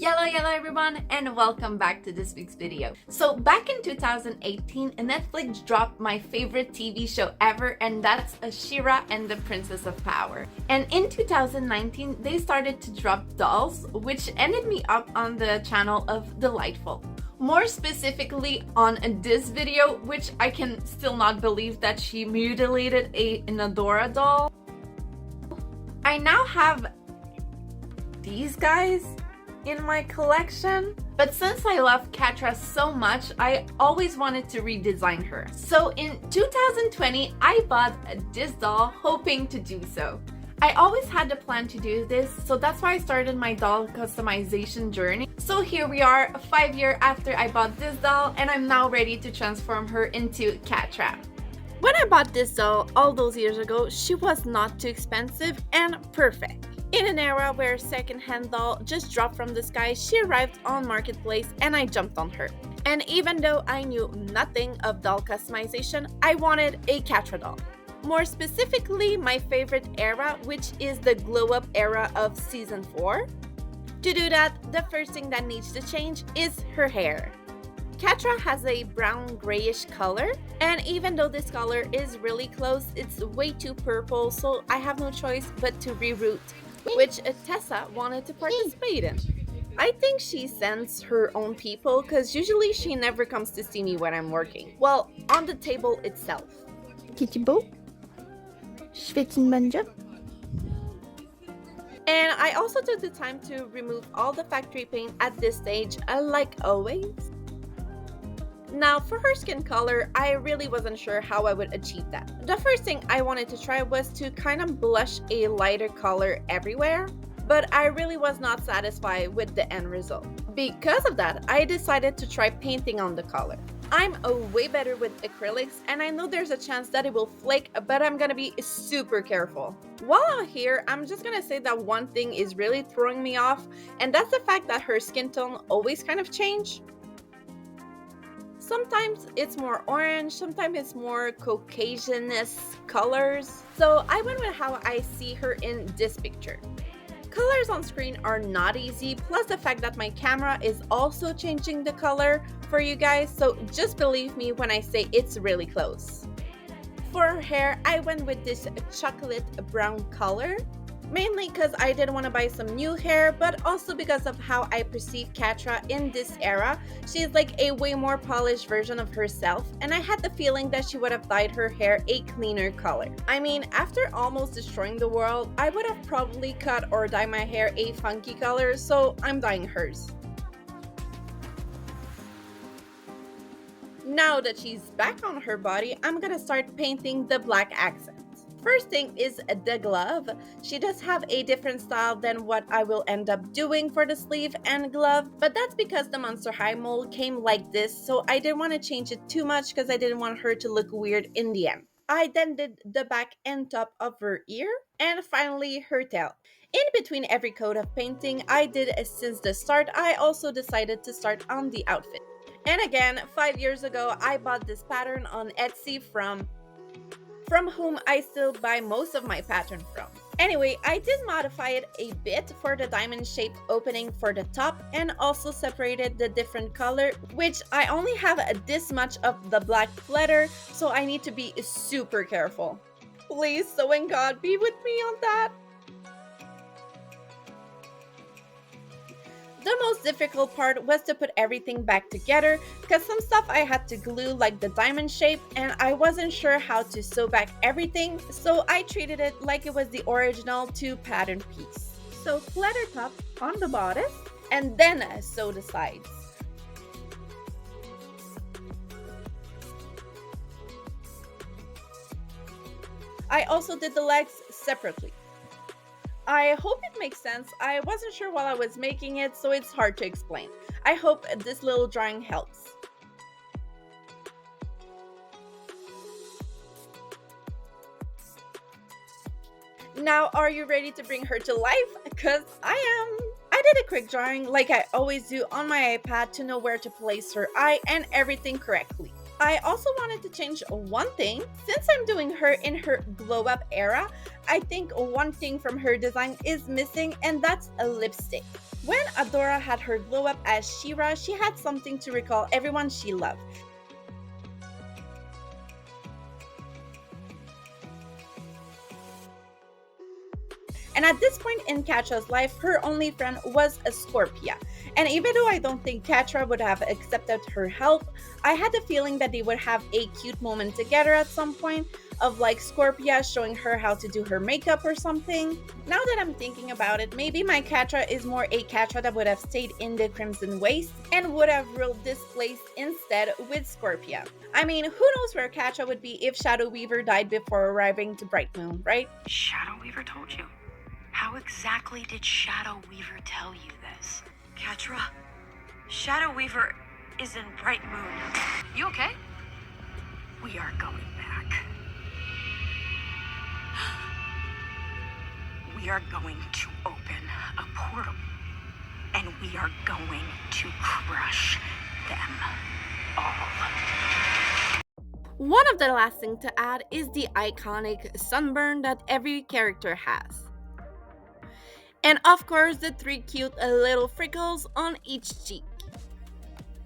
Hello everyone, and welcome back to this week's video. So back in 2018, Netflix dropped my favorite TV show ever, and that's She-Ra and the Princess of Power. And in 2019, they started to drop dolls, which ended me up on the channel of Delightful. More specifically on this video, which I can still not believe that she mutilated an Adora doll. I now have these guys in my collection, but since I love Catra so much, I always wanted to redesign her. So in 2020, I bought this doll hoping to do so. I always had the plan to do this, so that's why I started my doll customization journey. So here we are, 5 years after I bought this doll, and I'm now ready to transform her into Catra. When I bought this doll all those years ago, she was not too expensive and perfect. In an era where second-hand doll just dropped from the sky, she arrived on Marketplace and I jumped on her. And even though I knew nothing of doll customization, I wanted a Catra doll. More specifically, my favorite era, which is the glow-up era of season 4. To do that, the first thing that needs to change is her hair. Catra has a brown grayish color, and even though this color is really close, it's way too purple, so I have no choice but to reroute, which Tessa wanted to participate in. I think she sends her own people, because usually she never comes to see me when I'm working. Well, on the table itself. Kitty beau? Je fais une bonne job? And I also took the time to remove all the factory paint at this stage, like always. Now, for her skin color, I really wasn't sure how I would achieve that. The first thing I wanted to try was to kind of blush a lighter color everywhere, but I really was not satisfied with the end result. Because of that, I decided to try painting on the color. I'm way better with acrylics, and I know there's a chance that it will flake, but I'm gonna be super careful. While I'm here, I'm just gonna say that one thing is really throwing me off, and that's the fact that her skin tone always kind of change. Sometimes it's more orange, sometimes it's more Caucasian-esque colors. So I went with how I see her in this picture. Colors on screen are not easy, plus the fact that my camera is also changing the color for you guys, so just believe me when I say it's really close. For her hair, I went with this chocolate brown color. Mainly because I didn't want to buy some new hair, but also because of how I perceive Catra in this era. She's like a way more polished version of herself, and I had the feeling that she would have dyed her hair a cleaner color. I mean, after almost destroying the world, I would have probably cut or dyed my hair a funky color, so I'm dyeing hers. Now that she's back on her body, I'm gonna start painting the black accent. First thing is the glove. She does have a different style than what I will end up doing for the sleeve and glove, but that's because the Monster High mold came like this, so I didn't want to change it too much because I didn't want her to look weird in the end. I then did the back and top of her ear, and finally her tail. In between every coat of painting I did since the start, I also decided to start on the outfit. And again, 5 years ago, I bought this pattern on Etsy from whom I still buy most of my pattern from. Anyway, I did modify it a bit for the diamond shaped opening for the top, and also separated the different color, which I only have this much of the black letter, so I need to be super careful. Please, sewing God, be with me on that. The most difficult part was to put everything back together, because some stuff I had to glue, like the diamond shape, and I wasn't sure how to sew back everything, so I treated it like it was the original 2-pattern piece. So letter top on the bodice, and then sew the sides. I also did the legs separately. I hope it makes sense. I wasn't sure while I was making it, so it's hard to explain. I hope this little drawing helps. Now, are you ready to bring her to life? Because I am. I did a quick drawing like I always do on my iPad to know where to place her eye and everything correctly. I also wanted to change one thing. Since I'm doing her in her glow up era, I think one thing from her design is missing, and that's a lipstick. When Adora had her glow up as She-Ra, she had something to recall everyone she loved. And at this point in Catra's life, her only friend was a Scorpia. And even though I don't think Catra would have accepted her help, I had the feeling that they would have a cute moment together at some point, of like Scorpia showing her how to do her makeup or something. Now that I'm thinking about it, maybe my Catra is more a Catra that would have stayed in the Crimson Waste and would have ruled this place instead with Scorpia. I mean, who knows where Catra would be if Shadow Weaver died before arriving to Bright Moon, right? Shadow Weaver told you? How exactly did Shadow Weaver tell you this? Catra, Shadow Weaver is in Bright Moon. You okay? We are going back. We are going to open a portal, and we are going to crush them all. One of the last things to add is the iconic sunburn that every character has. And of course, the 3 cute little freckles on each cheek.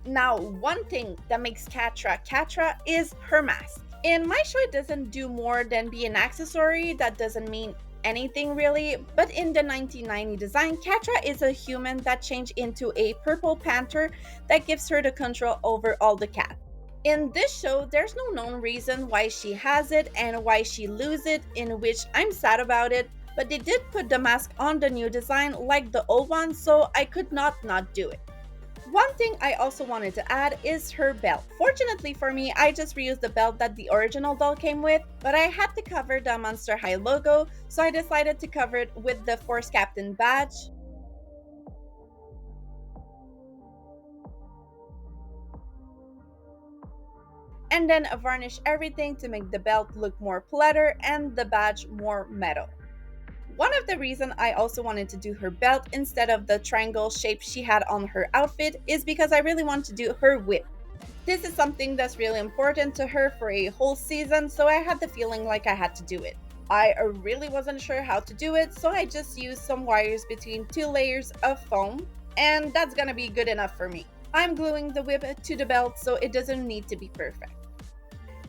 Now, one thing that makes Catra is her mask. In my show, it doesn't do more than be an accessory that doesn't mean anything really, but in the 1990 design, Catra is a human that changed into a purple panther that gives her the control over all the cats. In this show, there's no known reason why she has it and why she loses it, in which I'm sad about it, but they did put the mask on the new design like the old one, so I could not do it. One thing I also wanted to add is her belt. Fortunately for me, I just reused the belt that the original doll came with, but I had to cover the Monster High logo, so I decided to cover it with the Force Captain badge. And then varnish everything to make the belt look more leather and the badge more metal. One of the reasons I also wanted to do her belt instead of the triangle shape she had on her outfit is because I really want to do her whip. This is something that's really important to her for a whole season, so I had the feeling like I had to do it. I really wasn't sure how to do it, so I just used some wires between 2 layers of foam, and that's gonna be good enough for me. I'm gluing the whip to the belt, so it doesn't need to be perfect.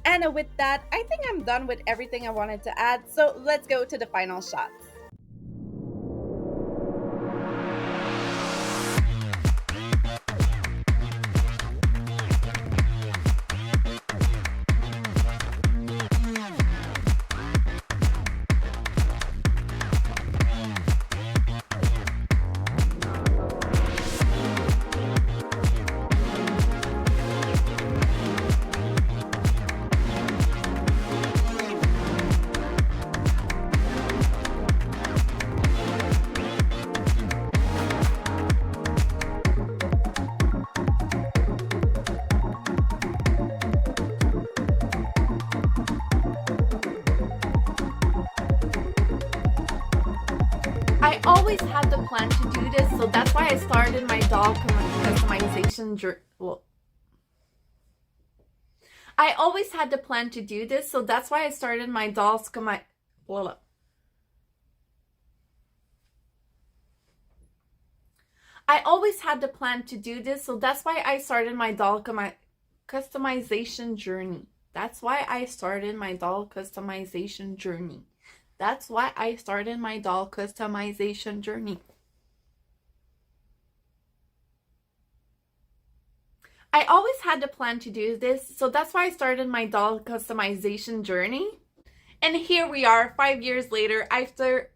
And with that, I think I'm done with everything I wanted to add, so let's go to the final shots. I always had the plan to do this, so that's why I started my doll customization journey. I always had the plan to do this, so that's why I started my doll's I always had the plan to do this, so that's why I started my doll customization journey. That's why I started my doll customization journey. That's why I started my doll customization journey. I always had the plan to do this, so that's why I started my doll customization journey. And here we are 5 years later after